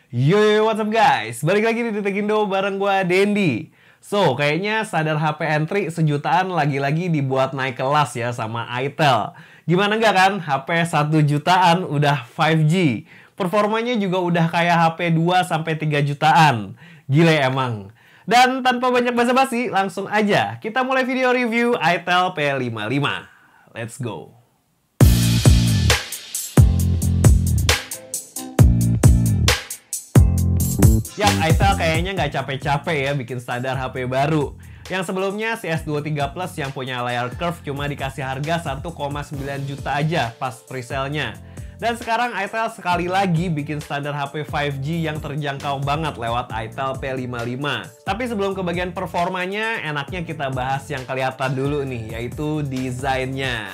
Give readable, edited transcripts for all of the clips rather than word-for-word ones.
Yo, what's up guys? Balik lagi di Detik Indo bareng gua Dendi. So, kayaknya sadar HP entry sejutaan lagi-lagi dibuat naik kelas ya sama itel. Gimana nggak kan? HP 1 jutaan udah 5G. Performanya juga udah kayak HP 2 sampai 3 jutaan. Gile emang. Dan tanpa banyak basa-basi, langsung aja kita mulai video review itel P55. Let's go. Yap, itel kayaknya nggak capek-capek ya bikin standar HP baru. Yang sebelumnya si S23 Plus yang punya layar curve cuma dikasih harga 1,9 juta aja pas presale-nya. Dan sekarang itel sekali lagi bikin standar HP 5G yang terjangkau banget lewat itel P55. Tapi sebelum ke bagian performanya, enaknya kita bahas yang kelihatan dulu nih, yaitu desainnya.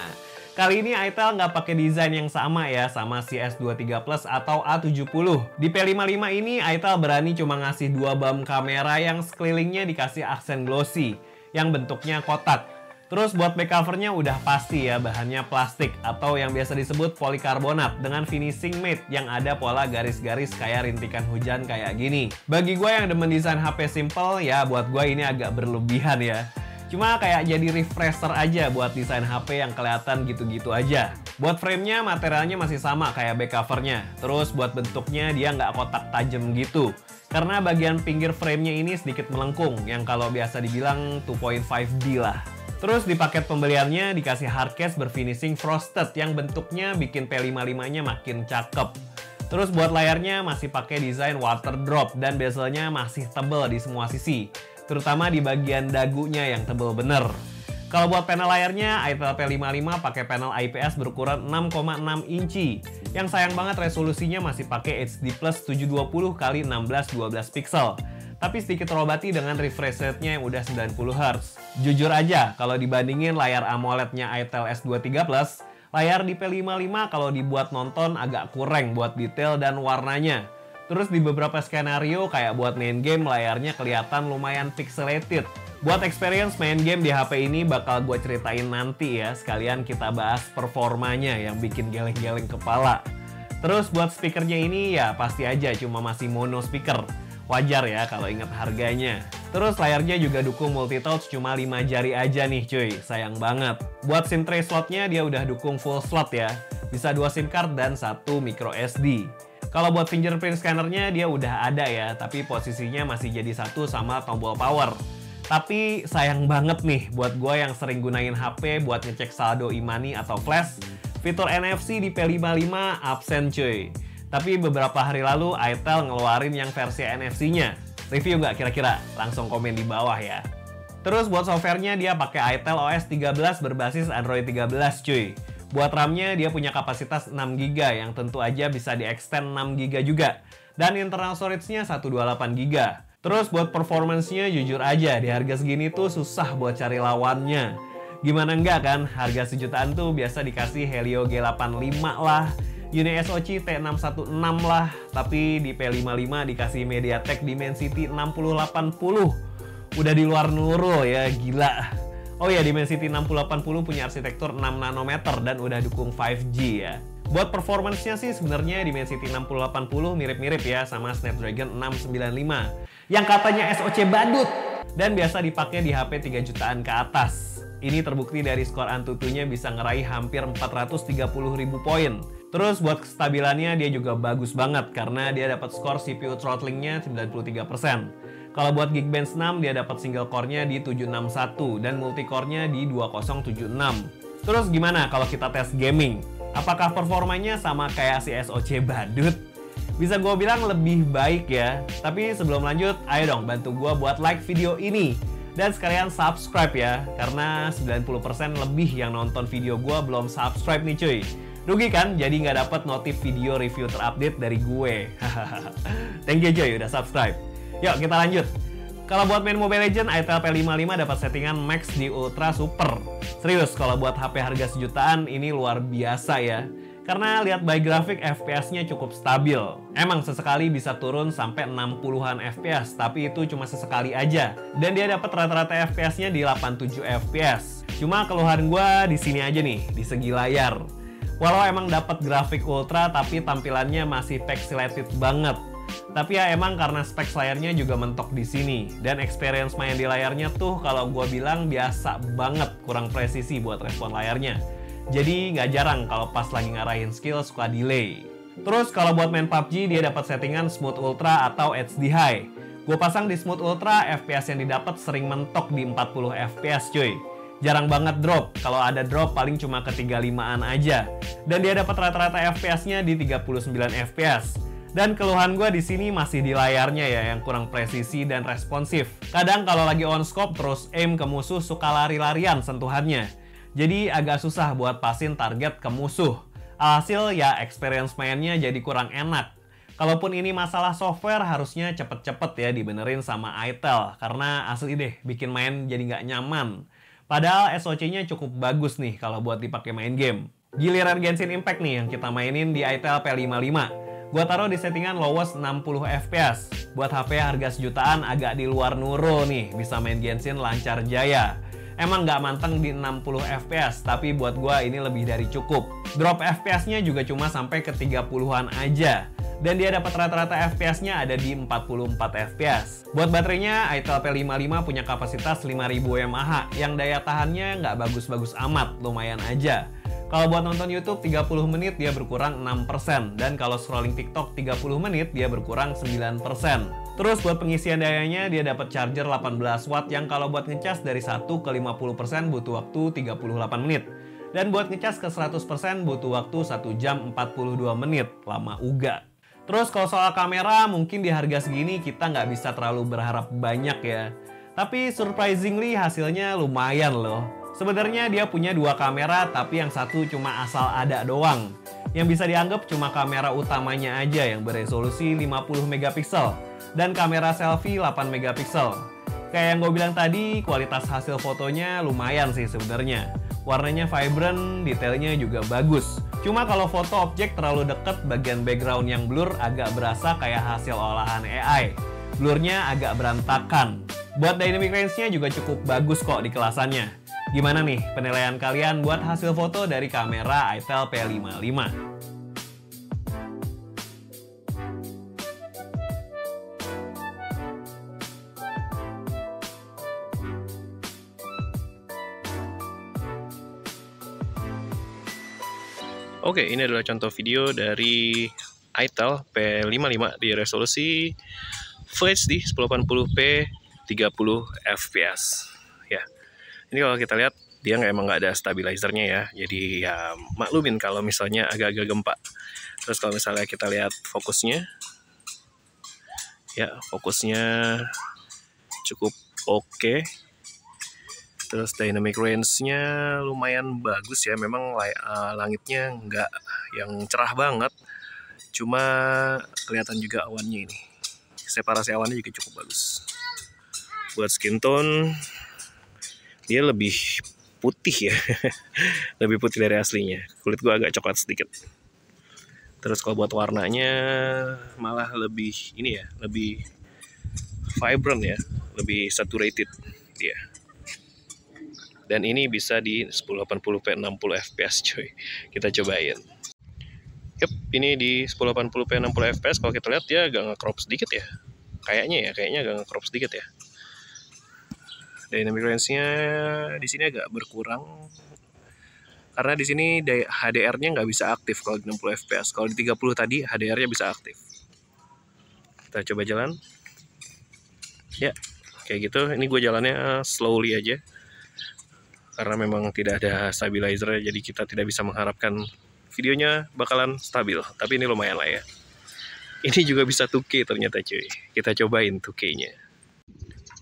Kali ini itel nggak pakai desain yang sama ya sama si S23 Plus atau A70. Di P55 ini itel berani cuma ngasih 2 bump kamera yang sekelilingnya dikasih aksen glossy yang bentuknya kotak. Terus buat back covernya udah pasti ya bahannya plastik atau yang biasa disebut polikarbonat dengan finishing matte yang ada pola garis-garis kayak rintikan hujan kayak gini. Bagi gue yang demen desain HP simple ya buat gue ini agak berlebihan ya. Cuma kayak jadi refresher aja buat desain HP yang kelihatan gitu-gitu aja. Buat framenya materialnya masih sama kayak back covernya. Terus buat bentuknya dia nggak kotak tajam gitu. Karena bagian pinggir framenya ini sedikit melengkung yang kalau biasa dibilang 2.5D lah. Terus di paket pembeliannya dikasih hardcase berfinishing frosted yang bentuknya bikin P55-nya makin cakep. Terus buat layarnya masih pakai desain water drop dan bezelnya masih tebel di semua sisi. Terutama di bagian dagunya yang tebel bener. Kalau buat panel layarnya, itel P55 pakai panel IPS berukuran 6,6 inci. Yang sayang banget resolusinya masih pakai HD Plus 720 x 1612 pixel. Tapi sedikit terobati dengan refresh rate-nya yang udah 90 Hz. Jujur aja, kalau dibandingin layar AMOLED-nya itel S23 Plus, layar di P55 kalau dibuat nonton agak kurang buat detail dan warnanya. Terus di beberapa skenario kayak buat main game layarnya kelihatan lumayan pixelated. Buat experience main game di HP ini bakal gue ceritain nanti ya. Sekalian kita bahas performanya yang bikin geleng-geleng kepala. Terus buat speakernya ini ya pasti aja cuma masih mono speaker. Wajar ya kalau ingat harganya. Terus layarnya juga dukung multitouch cuma 5 jari aja nih cuy. Sayang banget. Buat SIM tray slotnya dia udah dukung full slot ya. Bisa 2 SIM card dan 1 micro SD. Kalau buat fingerprint scannernya dia udah ada ya, tapi posisinya masih jadi satu sama tombol power. Tapi sayang banget nih buat gue yang sering gunain HP buat ngecek saldo e-money atau flash, fitur NFC di P55 absen cuy. Tapi beberapa hari lalu itel ngeluarin yang versi NFC-nya. Review nggak kira-kira? Langsung komen di bawah ya. Terus buat softwarenya dia pakai itel OS 13 berbasis Android 13 cuy. Buat RAM-nya dia punya kapasitas 6GB yang tentu aja bisa di-extend 6GB juga. Dan internal storage-nya 128GB. Terus buat performance-nya jujur aja di harga segini tuh susah buat cari lawannya. Gimana enggak kan? Harga sejutaan tuh biasa dikasih Helio G85 lah, UniSoC T616 lah, tapi di P55 dikasih MediaTek Dimensity 6080. Udah di luar Nurul ya, gila. Oh ya, Dimensity 6080 punya arsitektur 6 nanometer dan udah dukung 5G ya. Buat performance-nya sih sebenarnya Dimensity 6080 mirip-mirip ya sama Snapdragon 695 yang katanya SoC badut dan biasa dipakai di HP 3 jutaan ke atas. Ini terbukti dari skor Antutunya bisa ngeraih hampir 430.000 poin. Terus buat kestabilannya dia juga bagus banget karena dia dapat skor CPU throttling-nya 93%. Kalau buat Geekbench 6 dia dapat single core-nya di 761 dan multi-core-nya di 2076. Terus gimana kalau kita tes gaming? Apakah performanya sama kayak si SoC badut? Bisa gue bilang lebih baik ya. Tapi sebelum lanjut, ayo dong bantu gue buat like video ini. Dan sekalian subscribe ya, karena 90% lebih yang nonton video gue belum subscribe nih cuy. Rugi kan? Jadi nggak dapat notif video review terupdate dari gue. Thank you cuy udah subscribe. Yuk kita lanjut. Kalau buat main Mobile Legends, itel P55 dapat settingan max di Ultra Super. Serius, kalau buat HP harga sejutaan ini luar biasa ya. Karena lihat by grafik FPS-nya cukup stabil. Emang sesekali bisa turun sampai 60-an FPS, tapi itu cuma sesekali aja. Dan dia dapat rata-rata FPS-nya di 87 FPS. Cuma keluhan gue di sini aja nih, di segi layar. Walau emang dapat grafik ultra, tapi tampilannya masih pixelated banget. Tapi ya emang karena specs layarnya juga mentok di sini. Dan experience main di layarnya tuh kalau gue bilang biasa banget, kurang presisi buat respon layarnya. Jadi nggak jarang kalau pas lagi ngarahin skill suka delay. Terus kalau buat main PUBG dia dapat settingan Smooth Ultra atau HD High. Gue pasang di Smooth Ultra, FPS yang didapat sering mentok di 40 FPS cuy. Jarang banget drop, kalau ada drop paling cuma ke 35-an aja. Dan dia dapat rata-rata FPS-nya di 39 FPS. Dan keluhan gue di sini masih di layarnya ya yang kurang presisi dan responsif. Kadang kalau lagi on scope terus aim ke musuh suka lari-larian sentuhannya. Jadi agak susah buat pasin target ke musuh. Alhasil ya experience mainnya jadi kurang enak. Kalaupun ini masalah software harusnya cepet-cepet ya dibenerin sama itel. Karena asli deh bikin main jadi nggak nyaman. Padahal SoC-nya cukup bagus nih kalau buat dipakai main game. Giliran Genshin Impact nih yang kita mainin di itel P55. Gua taruh di settingan lowest 60 FPS. Buat HP harga sejutaan agak di luar nuro nih, bisa main Genshin lancar jaya. Emang nggak manteng di 60 FPS, tapi buat gua ini lebih dari cukup. Drop FPS-nya juga cuma sampai ke 30-an aja. Dan dia dapat rata-rata FPS-nya ada di 44 FPS. Buat baterainya, itel P55 punya kapasitas 5000 mAh yang daya tahannya nggak bagus-bagus amat, lumayan aja. Kalau buat nonton YouTube 30 menit dia berkurang 6%, dan kalau scrolling TikTok 30 menit dia berkurang 9%. Terus buat pengisian dayanya dia dapat charger 18 watt yang kalau buat ngecas dari 1 ke 50% butuh waktu 38 menit. Dan buat ngecas ke 100% butuh waktu 1 jam 42 menit, lama uga. Terus kalau soal kamera, mungkin di harga segini kita nggak bisa terlalu berharap banyak ya. Tapi surprisingly hasilnya lumayan loh. Sebenarnya dia punya 2 kamera, tapi yang satu cuma asal ada doang. Yang bisa dianggap cuma kamera utamanya aja yang beresolusi 50 megapiksel. Dan kamera selfie 8 megapiksel. Kayak yang gue bilang tadi, kualitas hasil fotonya lumayan sih sebenarnya. Warnanya vibrant, detailnya juga bagus. Cuma kalau foto objek terlalu deket, bagian background yang blur agak berasa kayak hasil olahan AI. Blurnya agak berantakan. Buat dynamic range-nya juga cukup bagus kok di kelasannya. Gimana nih penilaian kalian buat hasil foto dari kamera itel P55? Oke, ini adalah contoh video dari itel P55 di resolusi Full HD 1080p 30 fps. Ya, ini kalau kita lihat dia emang nggak ada stabilizernya ya, jadi ya maklumin kalau misalnya agak-agak gempa. Terus kalau misalnya kita lihat fokusnya, ya fokusnya cukup oke. Terus dynamic range-nya lumayan bagus ya. Memang langitnya nggak yang cerah banget. Cuma kelihatan juga awannya ini. Separasi awannya juga cukup bagus. Buat skin tone, dia lebih putih ya. Lebih putih dari aslinya. Kulit gua agak coklat sedikit. Terus kalau buat warnanya malah lebih ini ya, lebih vibrant ya. Lebih saturated dia. Dan ini bisa di 1080p 60 fps coy. Kita cobain. Yep, ini di 1080p 60 fps kalau kita lihat dia agak nge-crop sedikit ya. Kayaknya agak nge-crop sedikit ya. Dynamic range-nya di sini agak berkurang. Karena di sini HDR-nya nggak bisa aktif kalau di 60 fps. Kalau di 30 tadi HDR-nya bisa aktif. Kita coba jalan. Ya, kayak gitu. Ini gue jalannya slowly aja. Karena memang tidak ada stabilizer, jadi kita tidak bisa mengharapkan videonya bakalan stabil. Tapi ini lumayan lah ya. Ini juga bisa 2K ternyata cuy. Kita cobain 2K-nya.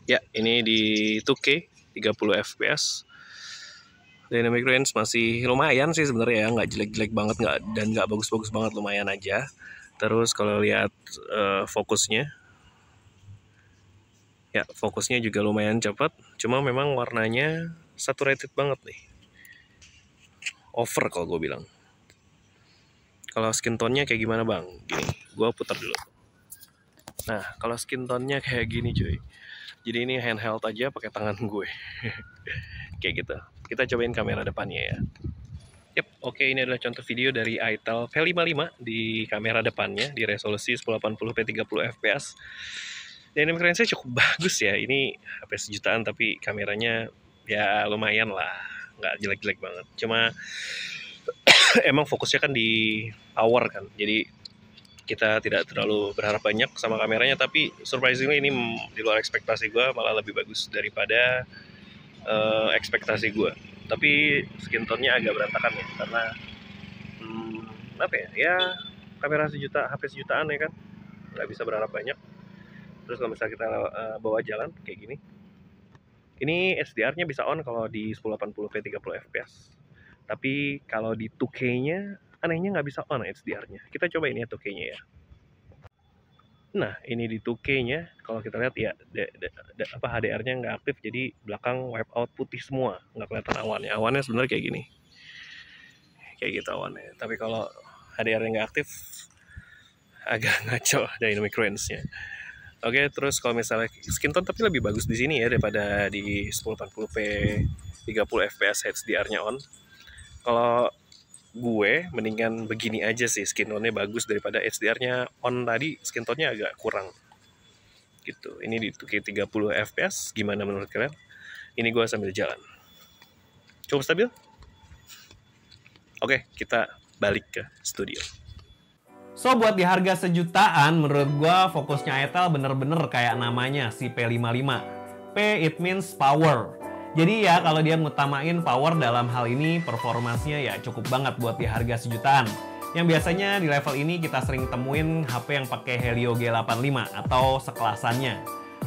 Ya, ini di 2K 30 fps. Dynamic range masih lumayan sih sebenarnya ya, nggak jelek-jelek banget dan nggak bagus-bagus banget, lumayan aja. Terus kalau lihat fokusnya, ya fokusnya juga lumayan cepat. Cuma memang warnanya saturated banget nih, over kalau gue bilang. Kalau skin tone-nya kayak gimana bang? Gini, gue putar dulu. Nah, kalau skin tone-nya kayak gini cuy. Jadi ini handheld aja pakai tangan gue. Kayak gitu. Kita cobain kamera depannya ya. Yap, oke, ini adalah contoh video dari Itel P55 di kamera depannya di resolusi 1080p 30 fps. Dan dynamic range-nya cukup bagus ya. Ini HP sejutaan tapi kameranya ya lumayan lah, nggak jelek-jelek banget. Cuma emang fokusnya kan di power kan. Jadi kita tidak terlalu berharap banyak sama kameranya, tapi surprisingly ini di luar ekspektasi gue, malah lebih bagus daripada ekspektasi gue. Tapi skin tone-nya agak berantakan ya, karena apa ya, kamera HP sejutaan ya kan, nggak bisa berharap banyak. Terus kalau misalnya kita bawa jalan kayak gini, ini SDR-nya bisa on kalau di 1080p 30 fps. Tapi kalau di 2K-nya anehnya nggak bisa on HDR-nya. Kita coba ini ya 2K-nya ya. Nah, ini di 2K-nya, kalau kita lihat ya, HDR-nya nggak aktif, jadi belakang wipe out putih semua, nggak kelihatan awannya. Awannya sebenarnya kayak gini, kayak gitu awannya. Tapi kalau HDR-nya nggak aktif, agak ngaco dynamic range-nya. Oke, terus kalau misalnya skin tone tapi lebih bagus di sini ya daripada di 1080p 30 fps HDR-nya on. Kalau gue mendingan begini aja sih, skin tone-nya bagus daripada HDR-nya on tadi, skin tone-nya agak kurang gitu. Ini di 2K 30 fps, gimana menurut kalian? Ini gue sambil jalan. Cukup stabil? Oke, kita balik ke studio. So, buat di harga sejutaan, menurut gua fokusnya Itel bener-bener kayak namanya, si P55. P it means power. Jadi ya kalau dia ngutamain power dalam hal ini, performansnya ya cukup banget buat di harga sejutaan. Yang biasanya di level ini kita sering temuin HP yang pakai Helio G85 atau sekelasannya.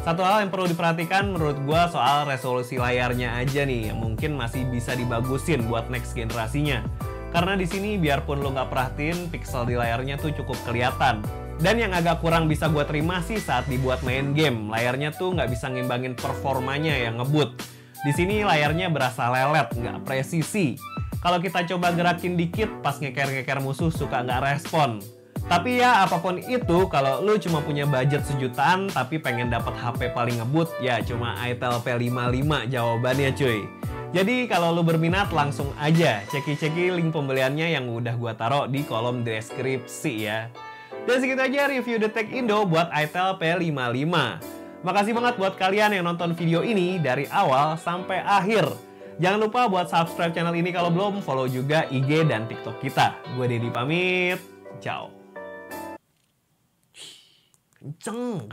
Satu hal yang perlu diperhatikan menurut gua soal resolusi layarnya aja nih, yang mungkin masih bisa dibagusin buat next generasinya. Karena di sini biarpun lo nggak perhatiin, pixel di layarnya tuh cukup kelihatan. Dan yang agak kurang bisa gue terima sih saat dibuat main game, layarnya tuh nggak bisa ngimbangin performanya yang ngebut. Di sini layarnya berasa lelet, nggak presisi. Kalau kita coba gerakin dikit, pas ngeker-ngeker musuh suka nggak respon. Tapi ya apapun itu, kalau lu cuma punya budget sejutaan tapi pengen dapat HP paling ngebut, ya cuma Itel P55 jawabannya cuy. Jadi kalau lu berminat langsung aja ceki-ceki link pembeliannya yang udah gua taruh di kolom deskripsi ya. Dan segitu aja review The Tech Indo buat Itel P55. Makasih banget buat kalian yang nonton video ini dari awal sampai akhir. Jangan lupa buat subscribe channel ini kalau belum, follow juga IG dan TikTok kita. Gue Dedi pamit, ciao. Kenceng.